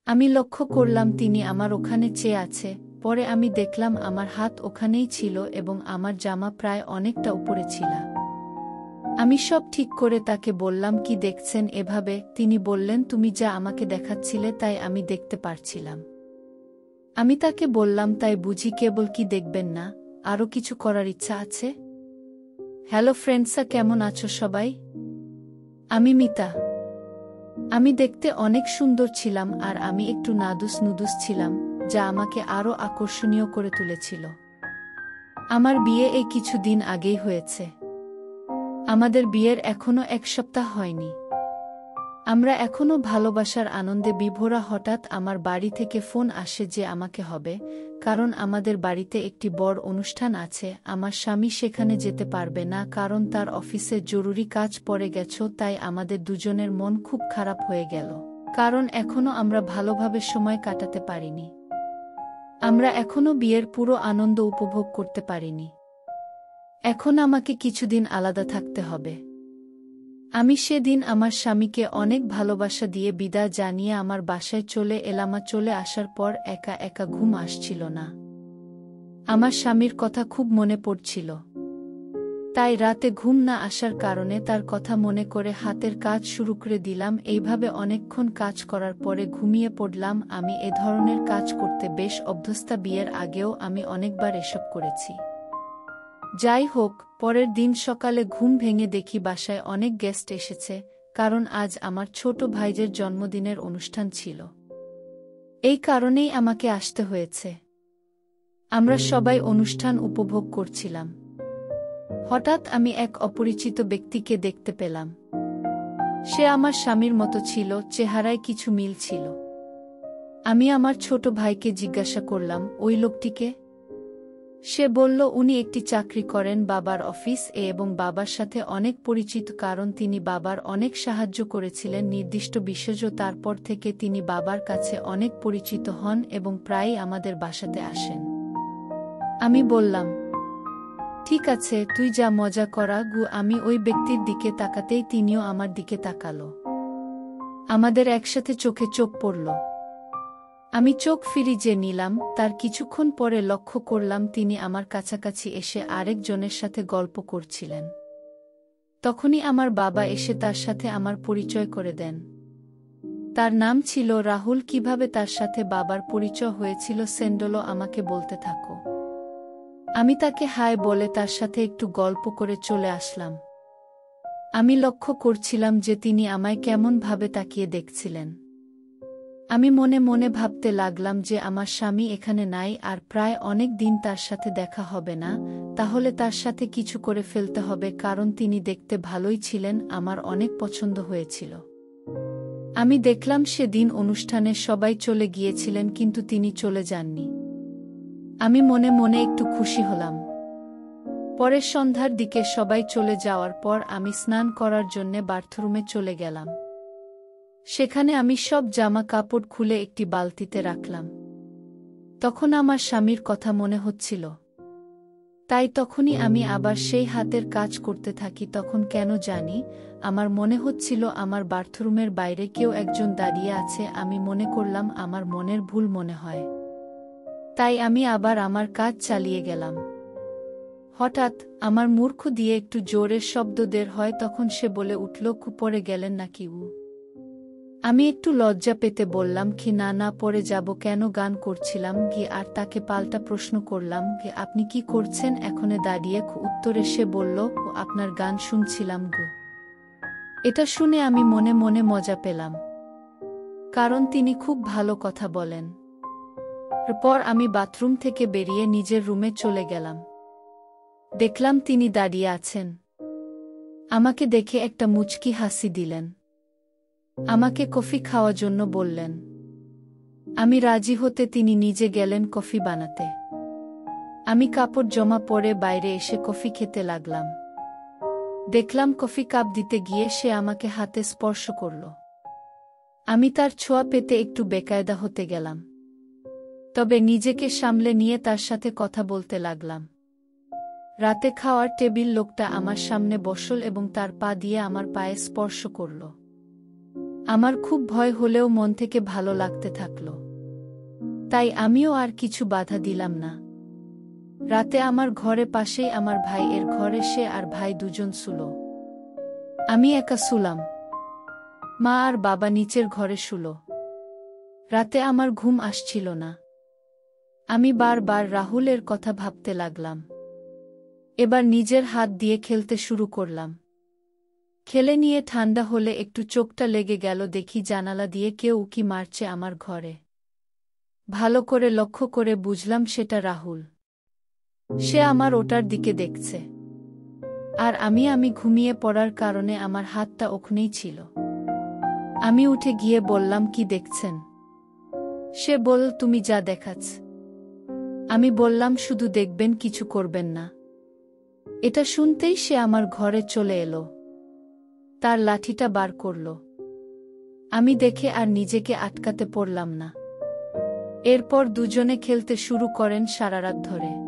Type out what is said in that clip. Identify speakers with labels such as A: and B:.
A: আমি লক্ষ্য করলাম তিনি আমার ওখানে চেয়ে আছে। পরে আমি দেখলাম আমার হাত ওখানেই ছিল এবং আমার জামা প্রায় অনেকটা উপরে ছিল। আমি সব ঠিক করে তাকে বললাম, কি দেখছেন এভাবে? তিনি বললেন, তুমি যা আমাকে দেখাচ্ছিলে তাই আমি দেখতে পারছিলাম। আমি তাকে বললাম, তাই বুঝি? কেবল কি দেখবেন না, আরও কিছু করার ইচ্ছা আছে? হ্যালো ফ্রেন্ডসা, কেমন আছো সবাই? আমি মিতা। আমি দেখতে অনেক সুন্দর ছিলাম আর আমি একটু নাদুস নুদুস ছিলাম, যা আমাকে আরও আকর্ষণীয় করে তুলেছিল। আমার বিয়ে এই কিছুদিন আগেই হয়েছে। আমাদের বিয়ের এখনো 1 সপ্তাহ হয়নি। আমরা এখনো ভালোবাসার আনন্দে বিভোরা। হঠাৎ আমার বাড়ি থেকে ফোন আসে যে আমাকে হবে, কারণ আমাদের বাড়িতে একটি বড় অনুষ্ঠান আছে। আমার স্বামী সেখানে যেতে পারবে না কারণ তার অফিসে জরুরি কাজ পড়ে গেছে। তাই আমাদের দুজনের মন খুব খারাপ হয়ে গেল, কারণ এখনো আমরা ভালোভাবে সময় কাটাতে পারিনি। আমরা এখনো বিয়ের পুরো আনন্দ উপভোগ করতে পারিনি। এখন আমাকে কিছুদিন আলাদা থাকতে হবে। আমি সেদিন আমার স্বামীকে অনেক ভালোবাসা দিয়ে বিদায় জানিয়ে আমার বাসায় চলে এলাম। চলে আসার পর একা একা ঘুম আসছিল না। আমার স্বামীর কথা খুব মনে পড়ছিল। তাই রাতে ঘুম না আসার কারণে তার কথা মনে করে হাতের কাজ শুরু করে দিলাম। এইভাবে অনেকক্ষণ কাজ করার পরে ঘুমিয়ে পড়লাম। আমি এ ধরনের কাজ করতে বেশ অভ্যস্ত। বিয়ের আগেও আমি অনেকবার এসব করেছি। যাই হোক, পরের দিন সকালে ঘুম ভেঙে দেখি বাসায় অনেক গেস্ট এসেছে, কারণ আজ আমার ছোট ভাইয়ের জন্মদিনের অনুষ্ঠান ছিল। এই কারণেই আমাকে আসতে হয়েছে। আমরা সবাই অনুষ্ঠান উপভোগ করছিলাম। হঠাৎ আমি এক অপরিচিত ব্যক্তিকে দেখতে পেলাম। সে আমার স্বামীর মতো ছিল, চেহারায় কিছু মিল ছিল। আমি আমার ছোট ভাইকে জিজ্ঞাসা করলাম, ওই লোকটিকে? সে বলল, উনি একটি চাকরি করেন বাবার অফিস এবং বাবার সাথে অনেক পরিচিত, কারণ তিনি বাবার অনেক সাহায্য করেছিলেন নির্দিষ্ট বিষয়ে। তারপর থেকে তিনি বাবার কাছে অনেক পরিচিত হন এবং প্রায়ই আমাদের বাসাতে আসেন। আমি বললাম, ঠিক আছে, তুই যা মজা করা গু। আমি ওই ব্যক্তির দিকে তাকাতেই তিনিও আমার দিকে তাকালো। আমাদের একসাথে চোখে চোখ পড়ল। আমি চোখ ফিরিয়ে নিলাম। তার কিছুক্ষণ পরে লক্ষ্য করলাম তিনি আমার কাছাকাছি এসে আরেকজনের সাথে গল্প করছিলেন। তখনই আমার বাবা এসে তার সাথে আমার পরিচয় করে দেন। তার নাম ছিল রাহুল। কিভাবে তার সাথে বাবার পরিচয় হয়েছিল সেন্ডলো আমাকে বলতে থাকো। আমি তাকে হাই বলে তার সাথে একটু গল্প করে চলে আসলাম। আমি লক্ষ্য করছিলাম যে তিনি আমায় কেমন ভাবে তাকিয়ে দেখছিলেন। আমি মনে মনে ভাবতে লাগলাম যে আমার স্বামী এখানে নাই আর প্রায় অনেক দিন তার সাথে দেখা হবে না, তাহলে তার সাথে কিছু করে ফেলতে হবে, কারণ তিনি দেখতে ভালোই ছিলেন। আমার অনেক পছন্দ হয়েছিল। আমি দেখলাম সেদিন অনুষ্ঠানে সবাই চলে গিয়েছিলেন কিন্তু তিনি চলে যাননি। আমি মনে মনে একটু খুশি হলাম। পরের সন্ধ্যার দিকে সবাই চলে যাওয়ার পর আমি স্নান করার জন্য বাথরুমে চলে গেলাম। সেখানে আমি সব জামা কাপড় খুলে একটি বালতিতে রাখলাম। তখন আমার স্বামীর কথা মনে হচ্ছিল। তাই তখনই আমি আবার সেই হাতের কাজ করতে থাকি। তখন কেন জানি আমার মনে হচ্ছিল আমার বাথরুমের বাইরে কেউ একজন দাঁড়িয়ে আছে। আমি মনে করলাম আমার মনের ভুল মনে হয়। তাই আমি আবার আমার কাজ চালিয়ে গেলাম। হঠাৎ আমার মূর্খ দিয়ে একটু জোরের শব্দ বের হয়। তখন সে বলে উঠল, পড়ে গেলেন নাকি? আমি একটু লজ্জা পেতে বললাম, কি না, না পড়ে যাব কেন, গান করছিলাম কি। আর তাকে পাল্টা প্রশ্ন করলাম, কি আপনি কি করছেন এখনে দাঁড়িয়ে? উত্তরে সে বলল, আপনার গান শুনছিলাম গো। এটা শুনে আমি মনে মনে মজা পেলাম, কারণ তিনি খুব ভালো কথা বলেন। এরপর আমি বাথরুম থেকে বেরিয়ে নিজের রুমে চলে গেলাম। দেখলাম তিনি দাঁড়িয়ে আছেন। আমাকে দেখে একটা মুচকি হাসি দিলেন। আমাকে কফি খাওয়ার জন্য বললেন। আমি রাজি হতে তিনি নিজে গেলেন কফি বানাতে। আমি কাপড় জমা পরে বাইরে এসে কফি খেতে লাগলাম। দেখলাম কফি কাপ দিতে গিয়ে সে আমাকে হাতে স্পর্শ করল। আমি তার ছোঁয়া পেতে একটু বেকায়দা হতে গেলাম, তবে নিজেকে সামলে নিয়ে তার সাথে কথা বলতে লাগলাম। রাতে খাওয়ার টেবিল লোকটা আমার সামনে বসল এবং তার পা দিয়ে আমার পায়ে স্পর্শ করল। আমার খুব ভয় হলেও মন থেকে ভালো লাগতে থাকল। তাই আমিও আর কিছু বাধা দিলাম না। রাতে আমার ঘরে পাশেই আমার ভাই এর ঘরে সে আর ভাই দুজন শুল। আমি একা শুলাম। মা আর বাবা নিচের ঘরে শুল। রাতে আমার ঘুম আসছিল না। আমি বারবার রাহুলের কথা ভাবতে লাগলাম। এবার নিজের হাত দিয়ে খেলতে শুরু করলাম। খেলে নিয়ে ঠান্ডা হলে একটু চোখটা লেগে গেল, দেখি জানালা দিয়ে কেউ উকি মারছে আমার ঘরে। ভালো করে লক্ষ্য করে বুঝলাম সেটা রাহুল। সে আমার ওটার দিকে দেখছে। আর আমি ঘুমিয়ে পড়ার কারণে আমার হাতটা ওখানেই ছিল। আমি উঠে গিয়ে বললাম, কি দেখছেন? সে বলল, তুমি যা দেখাচ্ছ। আমি বললাম, শুধু দেখবেন, কিছু করবেন না। এটা শুনতেই সে আমার ঘরে চলে এলো। তার লাঠিটা বার করল। আমি দেখে আর নিজেকে আটকাতে পারলাম না। এরপর দুজনে খেলতে শুরু করেন সারা রাত ধরে।